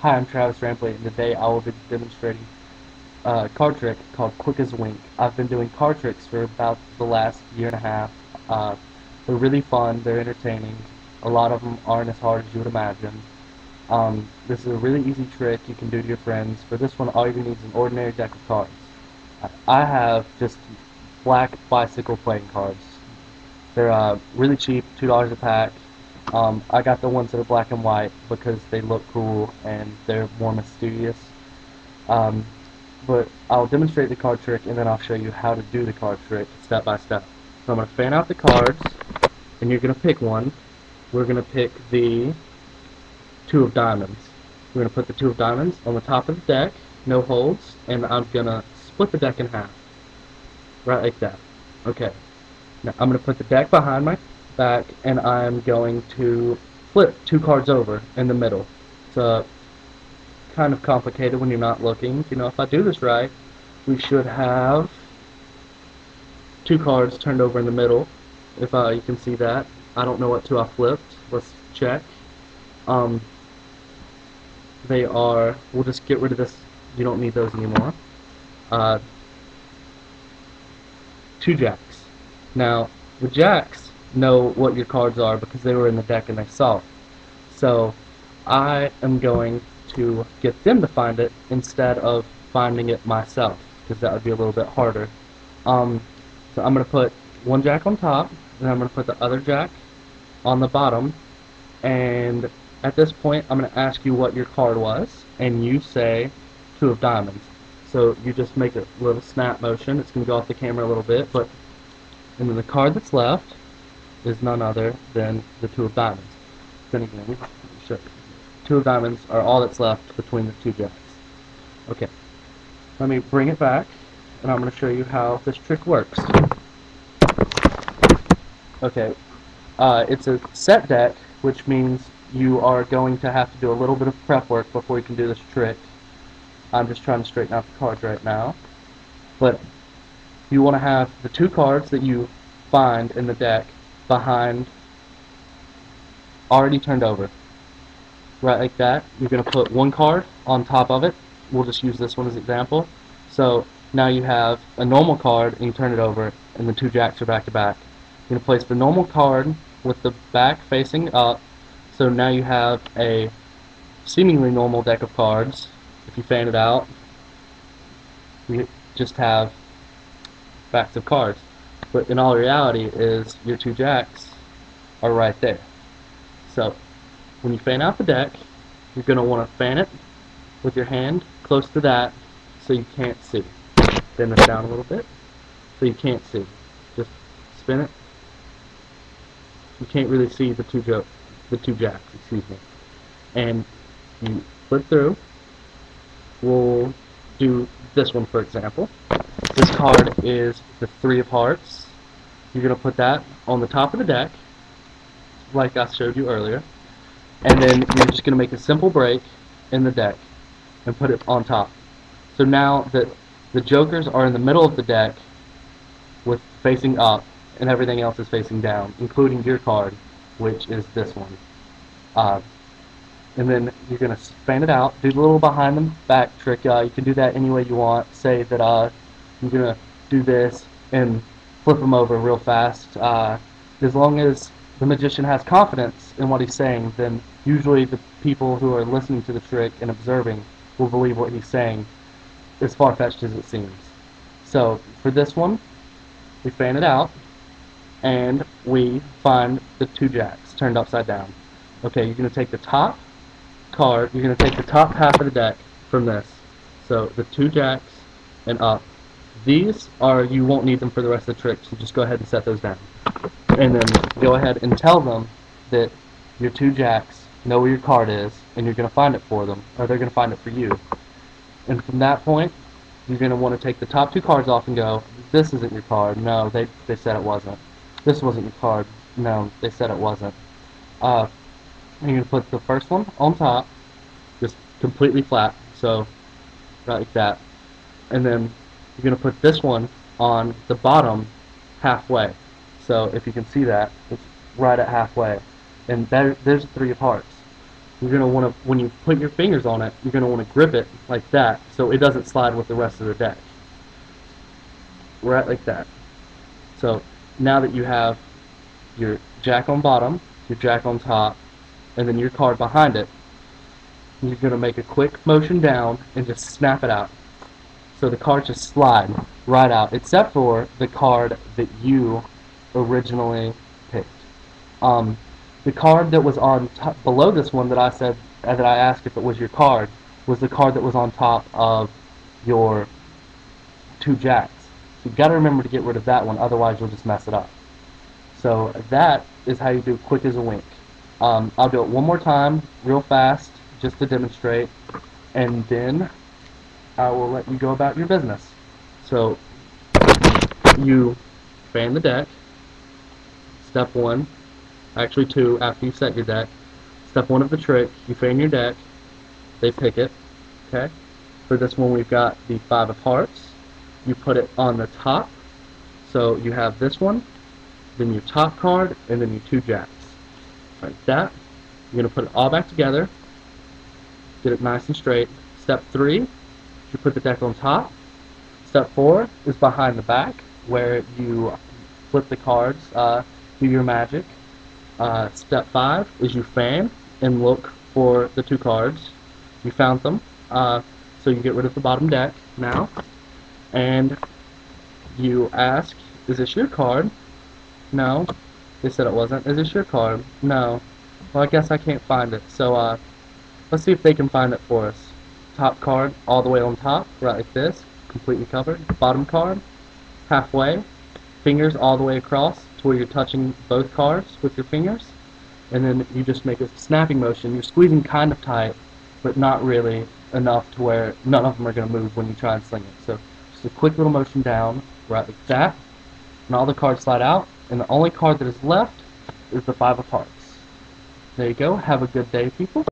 Hi, I'm Travis Rampley, and today I will be demonstrating a card trick called Quick as Wink. I've been doing card tricks for about the last year and a half. They're really fun, they're entertaining. A lot of them aren't as hard as you would imagine. This is a really easy trick you can do to your friends. For this one, all you need is an ordinary deck of cards. I have just black bicycle playing cards. They're really cheap, $2 a pack. I got the ones that are black and white because they look cool and they're more mysterious. Um, but I'll demonstrate the card trick and then I'll show you how to do the card trick step by step. So I'm going to fan out the cards and you're going to pick one. We're going to pick the two of diamonds. We're going to put the two of diamonds on the top of the deck, no holds, and I'm going to split the deck in half. Right like that. Okay. Now I'm going to put the deck behind my back and I'm going to flip two cards over in the middle. It's kind of complicated when you're not looking. You know, if I do this right, we should have two cards turned over in the middle. If you can see that. I don't know what two I flipped. Let's check. They are, we'll just get rid of this. You don't need those anymore. Two jacks. Now, the jacks know what your cards are because they were in the deck and they saw it. So I am going to get them to find it instead of finding it myself, because that would be a little bit harder. So I'm going to put one jack on top, and I'm going to put the other jack on the bottom, and at this point I'm going to ask you what your card was, and you say two of diamonds. So you just make a little snap motion. It's going to go off the camera a little bit, and then the card that's left is none other than the two of diamonds. Then again, sure. Two of diamonds are all that's left between the two jacks. Okay, let me bring it back, and I'm going to show you how this trick works. Okay, it's a set deck, which means you are going to have to do a little bit of prep work before you can do this trick. I'm just trying to straighten out the cards right now. But you want to have the two cards that you find in the deck behind, already turned over. Right like that. You're going to put one card on top of it. We'll just use this one as an example. So now you have a normal card and you turn it over and the two jacks are back to back. You're going to place the normal card with the back facing up. So now you have a seemingly normal deck of cards. If you fan it out, you just have backs of cards. But in all reality is your two jacks are right there. So when you fan out the deck, you're going to want to fan it with your hand close to that so you can't see. Bend this down a little bit so you can't see. Just spin it. You can't really see the two jacks, excuse me. And you flip through. We'll do this one for example. This card is the three of hearts. You're going to put that on the top of the deck, like I showed you earlier. And then you're just going to make a simple break in the deck and put it on top. So now that the jokers are in the middle of the deck with facing up and everything else is facing down, including your card, which is this one. And then you're going to fan it out, do the little behind the back trick. You can do that any way you want. Say that you're going to do this and flip them over real fast. As long as the magician has confidence in what he's saying, then usually the people who are listening to the trick and observing will believe what he's saying, as far-fetched as it seems. So for this one, we fan it out, and we find the two jacks turned upside down. Okay, you're going to take the top card, you're going to take the top half of the deck from this. So the two jacks and up. These are, you won't need them for the rest of the trick, so just go ahead and set those down. And then go ahead and tell them that your two jacks know where your card is, and you're going to find it for them, or they're going to find it for you. And from that point, you're going to want to take the top two cards off and go, this isn't your card. No, they said it wasn't. This wasn't your card. No, they said it wasn't. And you're going to put the first one on top, just completely flat, so right like that. And then you're going to put this one on the bottom halfway. So if you can see that, it's right at halfway. And there's three of hearts. you're going to want to, when you put your fingers on it, you're going to want to grip it like that so it doesn't slide with the rest of the deck. Right like that. So now that you have your jack on bottom, your jack on top, and then your card behind it, you're going to make a quick motion down and just snap it out. So the cards just slide right out, except for the card that you originally picked. The card that was on below this one that I said that I asked if it was your card was the card that was on top of your two jacks. So you've got to remember to get rid of that one, otherwise you'll just mess it up. So that is how you do quick as a wink. I'll do it one more time, real fast, just to demonstrate, and then I will let you go about your business. So you fan the deck. Step one, actually two, after you set your deck. Step one of the trick, you fan your deck. They pick it. Okay. For this one, we've got the 5 of hearts. You put it on the top. So you have this one, then your top card, and then your 2 jacks. Like that. You're going to put it all back together. Get it nice and straight. Step 3, you put the deck on top. Step 4 is behind the back, where you flip the cards, do your magic. Step 5 is you fan and look for the 2 cards. You found them. So you get rid of the bottom deck now. And you ask, is this your card? No. They said it wasn't. Is this your card? No. Well, I guess I can't find it. So let's see if they can find it for us. Top card all the way on top, right like this, completely covered. Bottom card, halfway. Fingers all the way across to where you're touching both cards with your fingers. And then you just make a snapping motion. You're squeezing kind of tight, but not really enough to where none of them are going to move when you try and sling it. So just a quick little motion down, right like that. And all the cards slide out. And the only card that is left is the 5 of hearts. There you go. Have a good day, people.